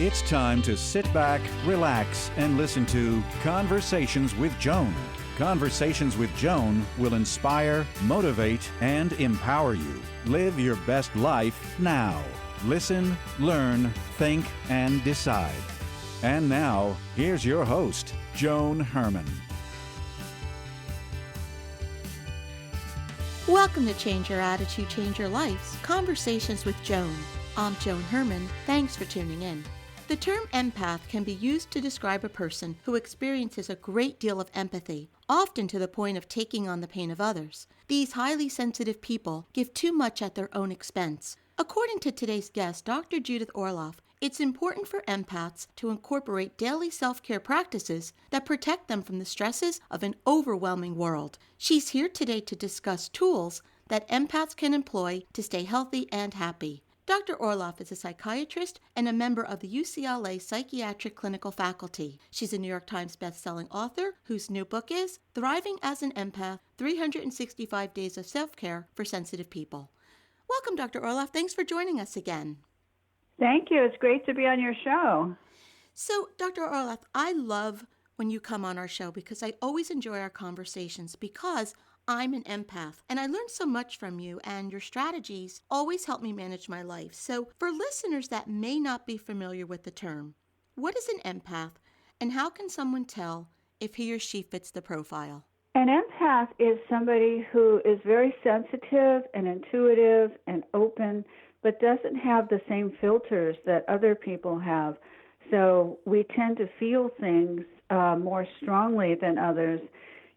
It's time to sit back, relax, and listen to Conversations with Joan. Conversations with Joan will inspire, motivate, and empower you. Live your best life now. Listen, learn, think, and decide. And now, here's your host, Joan Herman. Welcome to Change Your Attitude, Change Your Lives, Conversations with Joan. I'm Joan Herman. Thanks for tuning in. The term empath can be used to describe a person who experiences a great deal of empathy, often to the point of taking on the pain of others. These highly sensitive people give too much at their own expense. According to today's guest, Dr. Judith Orloff, it's important for empaths to incorporate daily self-care practices that protect them from the stresses of an overwhelming world. She's here today to discuss tools that empaths can employ to stay healthy and happy. Dr. Orloff is a psychiatrist and a member of the UCLA Psychiatric Clinical Faculty. She's a New York Times bestselling author whose new book is Thriving as an Empath, 365 Days of Self-Care for Sensitive People. Welcome, Dr. Orloff. Thanks for joining us again. Thank you. It's great to be on your show. So, Dr. Orloff, I love when you come on our show because I always enjoy our conversations because I'm an empath, and I learned so much from you, and your strategies always help me manage my life. So for listeners that may not be familiar with the term, what is an empath, and how can someone tell if he or she fits the profile? An empath is somebody who is very sensitive and intuitive and open, but doesn't have the same filters that other people have. So we tend to feel things more strongly than others.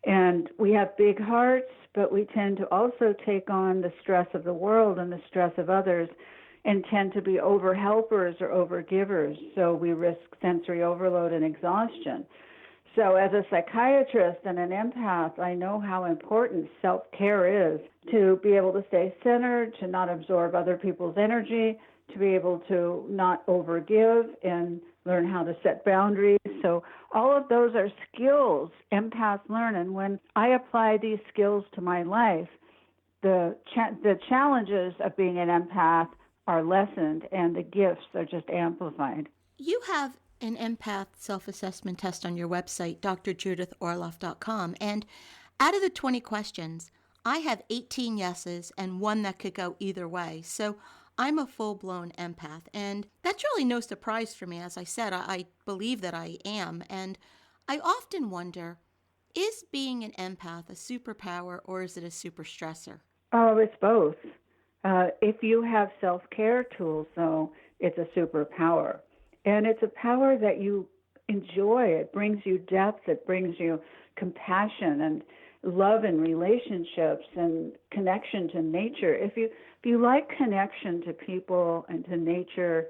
And we have big hearts, but we tend to also take on the stress of the world and the stress of others and tend to be over-helpers or over-givers. So we risk sensory overload and exhaustion. So as a psychiatrist and an empath, I know how important self-care is to be able to stay centered, to not absorb other people's energy, to be able to not overgive and learn how to set boundaries. So all of those are skills empaths learn. And when I apply these skills to my life, the challenges of being an empath are lessened and the gifts are just amplified. You have an empath self-assessment test on your website, drjudithorloff.com. And out of the 20 questions, I have 18 yeses and one that could go either way. So I'm a full-blown empath, and that's really no surprise for me. As I said, I believe that I am, and I often wonder, is being an empath a superpower or is it a super stressor? Oh, it's both. If you have self-care tools, though, it's a superpower. And it's a power that you enjoy. It brings you depth. It brings you compassion and love in relationships and connection to nature. If you like connection to people and to nature,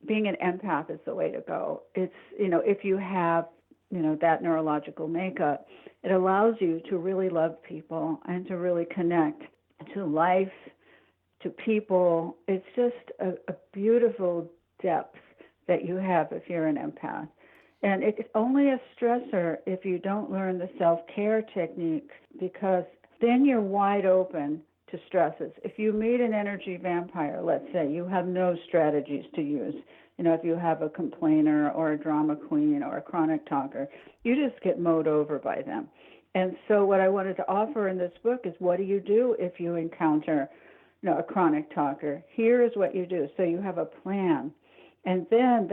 being an empath is the way to go. It's, if you have, that neurological makeup, it allows you to really love people and to really connect to life, to people. It's just a beautiful depth that you have if you're an empath. And it's only a stressor if you don't learn the self-care techniques, because then you're wide open to stresses. If you meet an energy vampire, let's say, you have no strategies to use. If you have a complainer or a drama queen or a chronic talker, you just get mowed over by them. And so what I wanted to offer in this book is, what do you do if you encounter a chronic talker? Here is what you do. So you have a plan. And then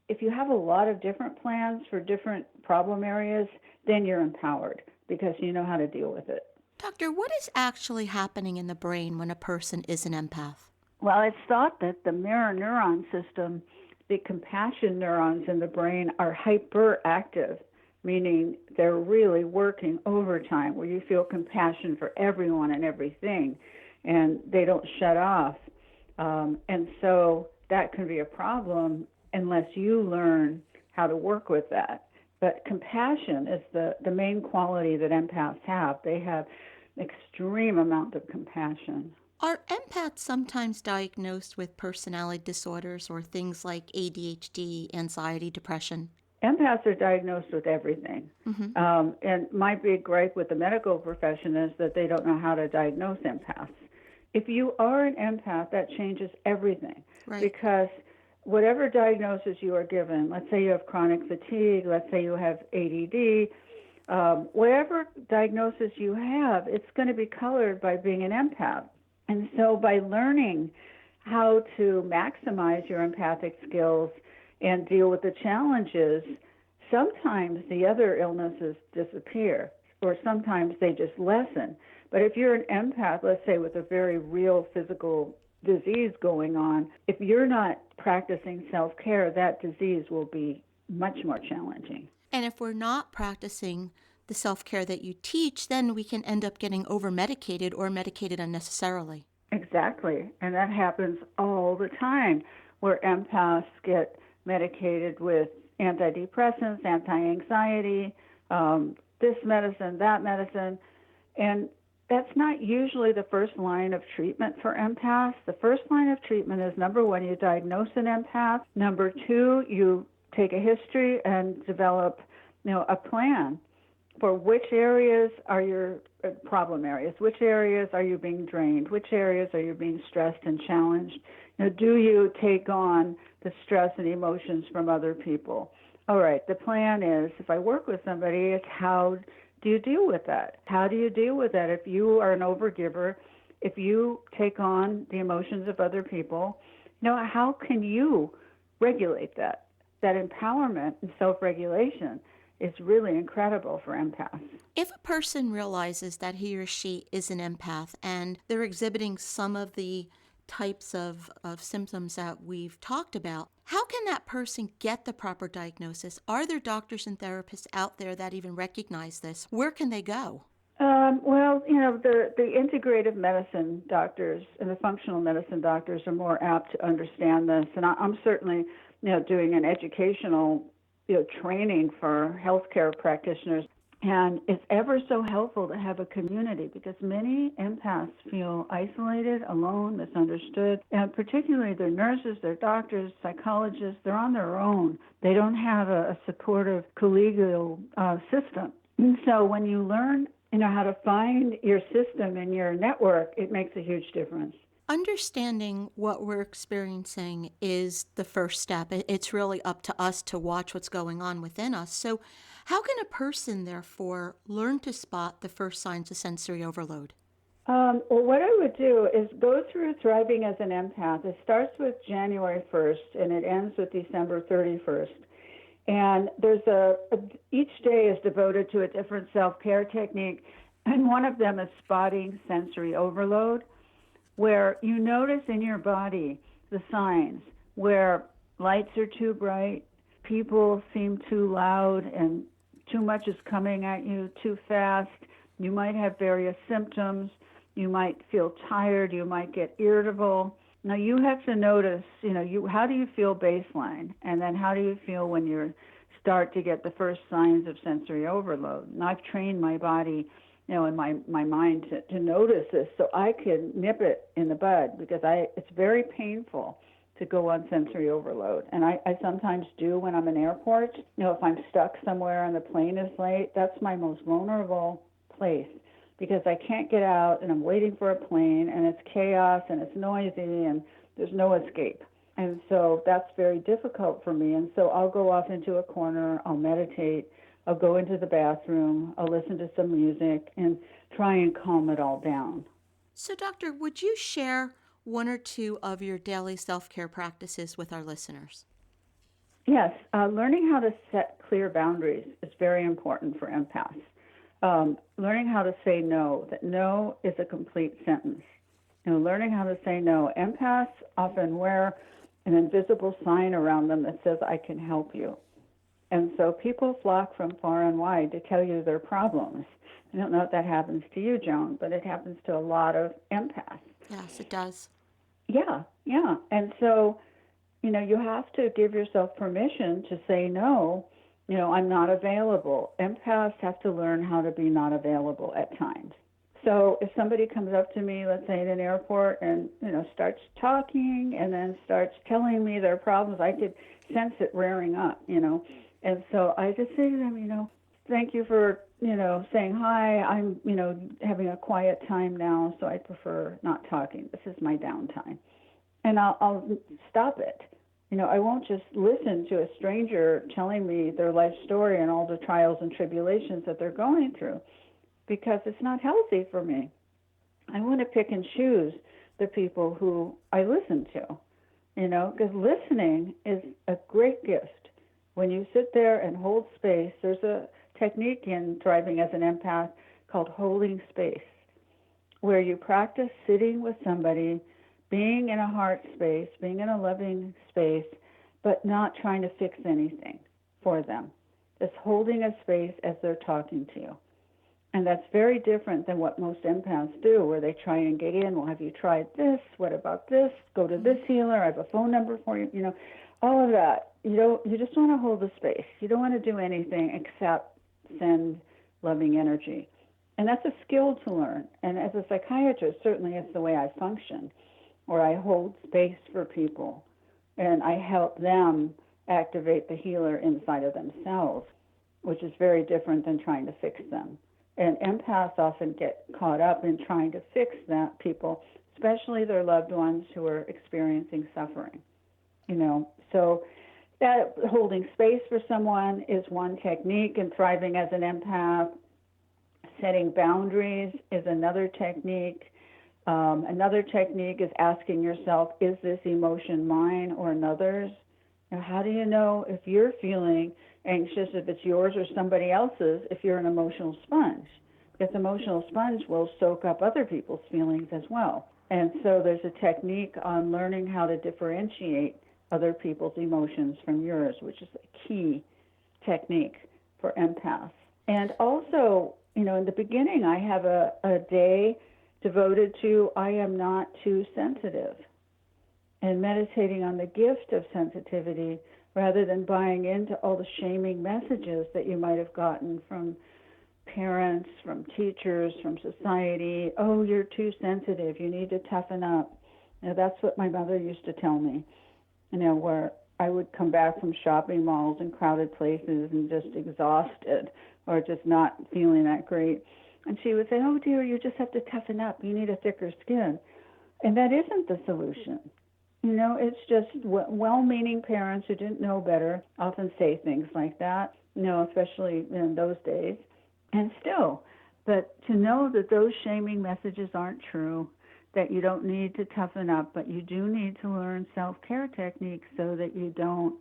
if you have a lot of different plans for different problem areas, then you're empowered because you know how to deal with it. Doctor, what is actually happening in the brain when a person is an empath? Well, it's thought that the mirror neuron system, the compassion neurons in the brain, are hyperactive, meaning they're really working overtime, where you feel compassion for everyone and everything, and they don't shut off. And so that can be a problem unless you learn how to work with that. But compassion is the main quality that empaths have. They have extreme amount of compassion. Are empaths sometimes diagnosed with personality disorders or things like ADHD, anxiety, depression? Empaths are diagnosed with everything. Mm-hmm. And my big gripe with the medical profession is that they don't know how to diagnose empaths. If you are an empath, that changes everything. Right. Because whatever diagnosis you are given, let's say you have chronic fatigue, let's say you have ADD, whatever diagnosis you have, it's going to be colored by being an empath. And so by learning how to maximize your empathic skills and deal with the challenges, sometimes the other illnesses disappear, or sometimes they just lessen. But if you're an empath, let's say with a very real physical disease going on, if you're not practicing self-care, that disease will be much more challenging. And if we're not practicing the self-care that you teach, then we can end up getting over-medicated or medicated unnecessarily. Exactly. And that happens all the time, where empaths get medicated with antidepressants, anti-anxiety, this medicine, that medicine. And that's not usually the first line of treatment for empaths. The first line of treatment is, number one, you diagnose an empath. Number two, you take a history and develop, a plan for which areas are your problem areas, which areas are you being drained, which areas are you being stressed and challenged. Do you take on the stress and emotions from other people? All right, the plan is, if I work with somebody, it's how do you deal with that? How do you deal with that if you are an overgiver, if you take on the emotions of other people? How can you regulate that? That empowerment and self-regulation is really incredible for empaths. If a person realizes that he or she is an empath and they're exhibiting some of the types of symptoms that we've talked about, how can that person get the proper diagnosis? Are there doctors and therapists out there that even recognize this? Where can they go? The integrative medicine doctors and the functional medicine doctors are more apt to understand this. And I'm certainly, doing an educational, training for healthcare practitioners. And it's ever so helpful to have a community, because many empaths feel isolated, alone, misunderstood, and particularly their nurses, their doctors, psychologists, they're on their own. They don't have a supportive collegial system. And so when you learn, how to find your system and your network, it makes a huge difference. Understanding what we're experiencing is the first step. It's really up to us to watch what's going on within us. So how can a person, therefore, learn to spot the first signs of sensory overload? Well, what I would do is go through Thriving as an Empath. It starts with January 1st, and it ends with December 31st. And there's each day is devoted to a different self-care technique, and one of them is spotting sensory overload, where you notice in your body the signs where lights are too bright, people seem too loud, and too much is coming at you too fast. You might have various symptoms. You might feel tired. You might get irritable. Now you have to notice, how do you feel baseline? And then how do you feel when you start to get the first signs of sensory overload? And I've trained my body, in my mind to notice this so I can nip it in the bud, because it's very painful to go on sensory overload. And I sometimes do when I'm in airports. If I'm stuck somewhere and the plane is late, that's my most vulnerable place, because I can't get out and I'm waiting for a plane and it's chaos and it's noisy and there's no escape. And so that's very difficult for me. And so I'll go off into a corner, I'll meditate, I'll go into the bathroom, I'll listen to some music and try and calm it all down. So, Doctor, would you share one or two of your daily self-care practices with our listeners? Yes. Learning how to set clear boundaries is very important for empaths. Learning how to say no, that no is a complete sentence. Learning how to say no. Empaths often wear an invisible sign around them that says, I can help you. And so people flock from far and wide to tell you their problems. I don't know if that happens to you, Joan, but it happens to a lot of empaths. Yes, it does. Yeah. And so, you have to give yourself permission to say no. I'm not available. Empaths have to learn how to be not available at times. So if somebody comes up to me, let's say in an airport, and, starts talking and then starts telling me their problems, I could sense it rearing up, And so I just say to them, thank you for, saying hi. I'm, having a quiet time now, so I prefer not talking. This is my downtime. And I'll stop it. I won't just listen to a stranger telling me their life story and all the trials and tribulations that they're going through, because it's not healthy for me. I want to pick and choose the people who I listen to, because listening is a great gift. When you sit there and hold space, there's a technique in thriving as an empath called holding space, where you practice sitting with somebody, being in a heart space, being in a loving space, but not trying to fix anything for them. Just holding a space as they're talking to you. And that's very different than what most empaths do, where they try and get in. Well, have you tried this? What about this? Go to this healer. I have a phone number for you. All of that. You just want to hold the space. You don't want to do anything except send loving energy. And that's a skill to learn. And as a psychiatrist, certainly it's the way I function, where I hold space for people and I help them activate the healer inside of themselves, which is very different than trying to fix them. And empaths often get caught up in trying to fix that people, especially their loved ones who are experiencing suffering. So that holding space for someone is one technique, and thriving as an empath. Setting boundaries is another technique. Another technique is asking yourself, is this emotion mine or another's? Now, how do you know if you're feeling anxious, if it's yours or somebody else's, if you're an emotional sponge? Because emotional sponge will soak up other people's feelings as well. And so there's a technique on learning how to differentiate other people's emotions from yours, which is a key technique for empaths. And also, in the beginning, I have a day devoted to I am not too sensitive, and meditating on the gift of sensitivity rather than buying into all the shaming messages that you might have gotten from parents, from teachers, from society. Oh, you're too sensitive. You need to toughen up. That's what my mother used to tell me, where I would come back from shopping malls and crowded places and just exhausted or just not feeling that great. And she would say, oh, dear, you just have to toughen up. You need a thicker skin. And that isn't the solution. It's just well-meaning parents who didn't know better often say things like that, especially in those days. And still, but to know that those shaming messages aren't true, that you don't need to toughen up, but you do need to learn self-care techniques so that you don't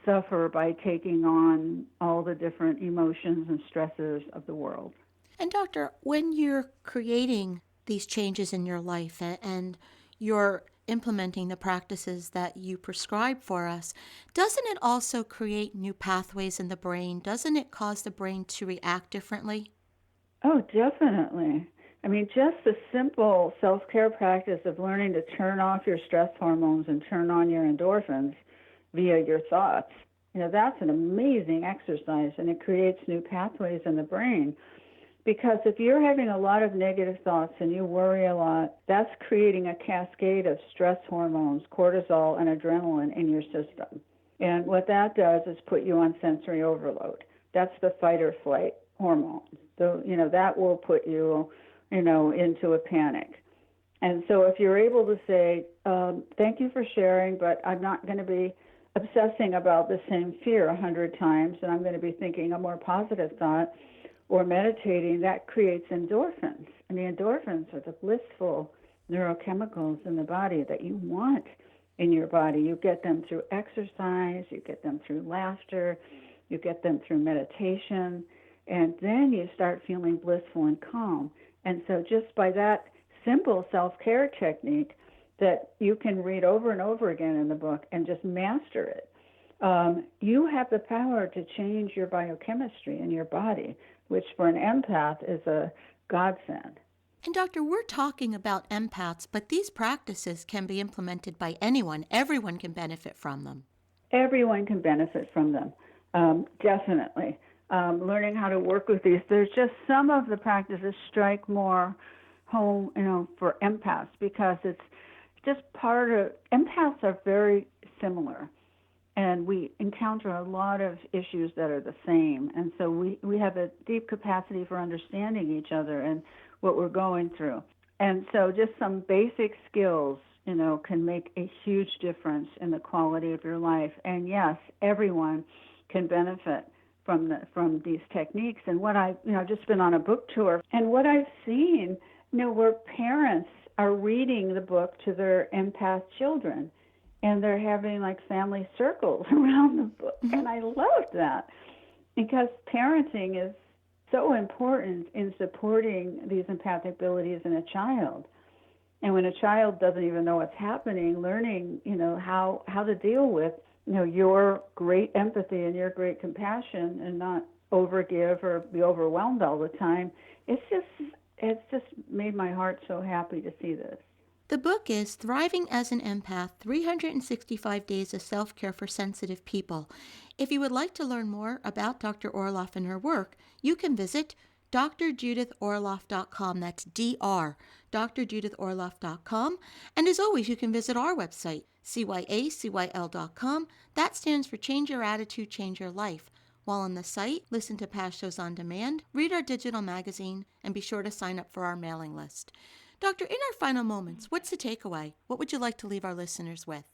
suffer by taking on all the different emotions and stresses of the world. And doctor, when you're creating these changes in your life and you're implementing the practices that you prescribe for us, doesn't it also create new pathways in the brain? Doesn't it cause the brain to react differently? Oh, definitely. I mean, just the simple self-care practice of learning to turn off your stress hormones and turn on your endorphins via your thoughts, that's an amazing exercise, and it creates new pathways in the brain. Because if you're having a lot of negative thoughts and you worry a lot, that's creating a cascade of stress hormones, cortisol and adrenaline in your system. And what that does is put you on sensory overload. That's the fight or flight hormone. So, that will put you, into a panic. And so if you're able to say, thank you for sharing, but I'm not going to be obsessing about the same fear 100 times, and I'm going to be thinking a more positive thought, or meditating, that creates endorphins. And the endorphins are the blissful neurochemicals in the body that you want in your body. You get them through exercise, you get them through laughter, you get them through meditation, and then you start feeling blissful and calm. And so just by that simple self-care technique that you can read over and over again in the book and just master it, you have the power to change your biochemistry in your body, which for an empath is a godsend. And doctor, we're talking about empaths, but these practices can be implemented by anyone. Everyone can benefit from them. Everyone can benefit from them, definitely. Learning how to work with these. There's just some of the practices strike more home, for empaths, because it's just part of, empaths are very similar. And we encounter a lot of issues that are the same. And so we have a deep capacity for understanding each other and what we're going through. And so just some basic skills, can make a huge difference in the quality of your life. And yes, everyone can benefit from these techniques. And what I've just been on a book tour, and what I've seen, where parents are reading the book to their empath children, and they're having like family circles around the book. And I love that, because parenting is so important in supporting these empathic abilities in a child. And when a child doesn't even know what's happening, learning, how to deal with, your great empathy and your great compassion, and not overgive or be overwhelmed all the time, it's just made my heart so happy to see this. The book is Thriving as an Empath, 365 Days of Self-Care for Sensitive People. If you would like to learn more about Dr. Orloff and her work, you can visit drjudithorloff.com. That's drjudithorloff.com. And as always, you can visit our website, cyacyl.com. That stands for Change Your Attitude, Change Your Life. While on the site, listen to past shows on demand, read our digital magazine, and be sure to sign up for our mailing list. Doctor, in our final moments, what's the takeaway? What would you like to leave our listeners with?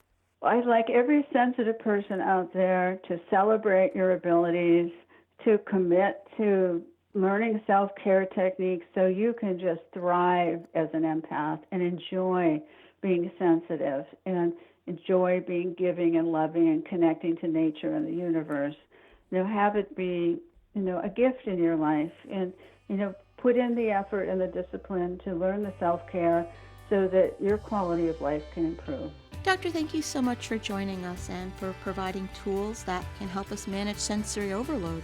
I'd like every sensitive person out there to celebrate your abilities, to commit to learning self-care techniques so you can just thrive as an empath and enjoy being sensitive and enjoy being giving and loving and connecting to nature and the universe. Have it be, a gift in your life, and, put in the effort and the discipline to learn the self-care so that your quality of life can improve. Doctor, thank you so much for joining us and for providing tools that can help us manage sensory overload.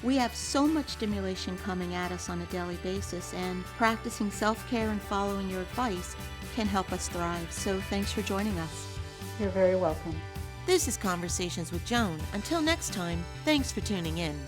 We have so much stimulation coming at us on a daily basis, and practicing self-care and following your advice can help us thrive. So thanks for joining us. You're very welcome. This is Conversations with Joan. Until next time, thanks for tuning in.